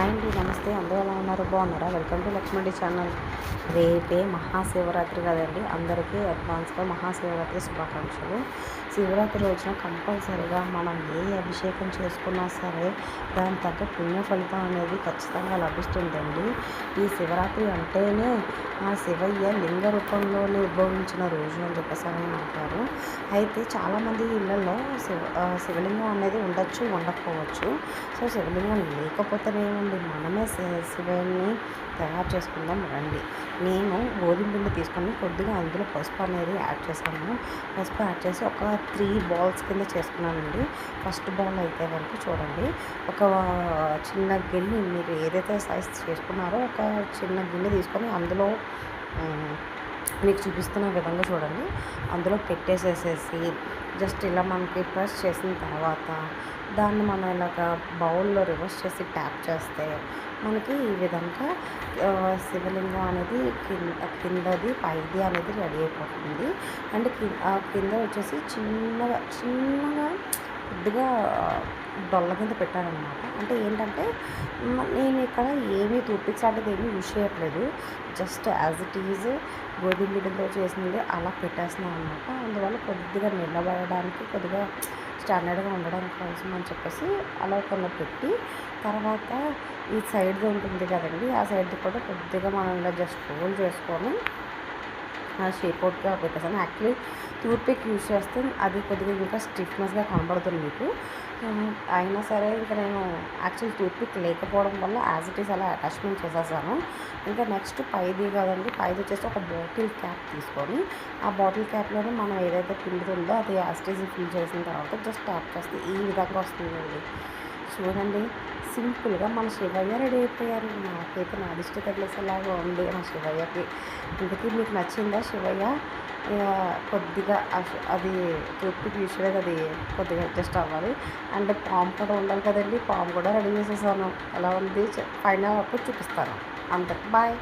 Hi అండి, నమస్తే. అందరూ ఎలా ఉన్నారు? బాగున్నారా? Welcome to Lakshmani channel. రేపే మహాశివరాత్రి కదండి. అందరికీ అడ్వాన్స్గా మహాశివరాత్రి శుభాకాంక్షలు. శివరాత్రి రోజున కంపల్సరిగా మనం ఏ అభిషేకం చేసుకున్నా సరే దాని తగ్గ పుణ్య ఫలితం అనేది ఖచ్చితంగా లభిస్తుందండి. ఈ శివరాత్రి అంటేనే ఆ శివయ్య లింగ రూపంలోనే ఉద్భవించిన రోజు అని చెప్పేసి అని అంటారు. అయితే చాలామంది ఇళ్ళల్లో శివలింగం అనేది ఉండొచ్చు, ఉండకపోవచ్చు. సో శివలింగం లేకపోతేనేమండి, మనమే శివుని తయారు చేసుకుందాం రండి. నేను గోధుమ పిండి తీసుకొని కొద్దిగా అందులో పసుపు అనేది యాడ్ చేశాను. పసుపు యాడ్ చేసి ఒక 3 బాల్స్ కింద చేసుకున్నానండి. ఫస్ట్ బాల్ అయితే కనుక చూడండి, ఒక చిన్న గిన్నె, మీరు ఏదైతే సైజ్ చేసుకున్నారో ఒక చిన్న గిన్నె తీసుకొని అందులో మీకు చూపిస్తున్న విధంగా చూడండి, అందులో పెట్టేసేసేసి జస్ట్ ఇలా మనకి ప్రెస్ చేసిన తర్వాత దాన్ని మనం ఇలాగ బౌల్లో రివర్స్ చేసి ట్యాప్ చేస్తే మనకి ఈ విధంగా శివలింగం అనేది కిందది పైది అనేది రెడీ అయిపోతుంది. అండ్ కింద వచ్చేసి చిన్నగా చిన్నగా కొద్దిగా డొల్ల కింద పెట్టానమాట. అంటే ఏంటంటే నేను ఇక్కడ ఏమీ టూత్పిక్స్ లాంటిది ఏమీ యూజ్ చేయట్లేదు. జస్ట్ యాజ్ ఇట్ ఈజ్ గోధుమ పిండితో చేసింది అలా పెట్టేస్తున్నాను అనమాట. అందువల్ల కొద్దిగా నిలబడడానికి, కొద్దిగా స్టాండర్డ్గా ఉండడం కోసం అని చెప్పేసి అలా కొన్ని పెట్టి, తర్వాత ఈ సైడ్ది ఉంటుంది కదండి, ఆ సైడ్ది కూడా కొద్దిగా మనం ఇలా జస్ట్ రోల్ చేసుకొని షేప్ అవుట్గా పెట్టేసాను. యాక్చువల్లీ టూత్పిక్ యూజ్ చేస్తే అది కొద్దిగా ఇంకా స్టిఫ్నెస్గా కనబడుతుంది మీకు. అయినా సరే ఇంకా నేను యాక్చువల్ టూత్పిక్ లేకపోవడం వల్ల యాజ్ ఇట్ ఈస్ అలా అటాచ్మెంట్ చేసేసాను. ఇంకా నెక్స్ట్ పైది కదండి, పైది వచ్చేసి ఒక బాటిల్ క్యాప్ తీసుకొని ఆ బాటిల్ క్యాప్లోనే మనం ఏదైతే పిండి ఉందో అది యాజ్ ఇట్ ఈస్ ఫిల్ చేసిన తర్వాత జస్ట్ ట్యాప్ చేస్తే ఈ విధంగా వస్తుందండి. చూడండి, సింపుల్గా మన శివయ్య రెడీ అయిపోయారు. నాకైతే నా దిష్టి తగిలేసేలాగా ఉంది నా శివయ్యకి. ఇంతకీ మీకు నచ్చిందా శివయ్య? కొద్దిగా అది టూత్పిక్ యూజ్ అది కొద్దిగా అడ్జస్ట్ అవ్వాలి. అండ్ పాము కూడా ఉండాలి కదండి, పాము కూడా రెడీ చేసేసాను. ఎలా ఉంది ఫైనల్ అప్పుడు చూపిస్తాను. అంతే, బాయ్.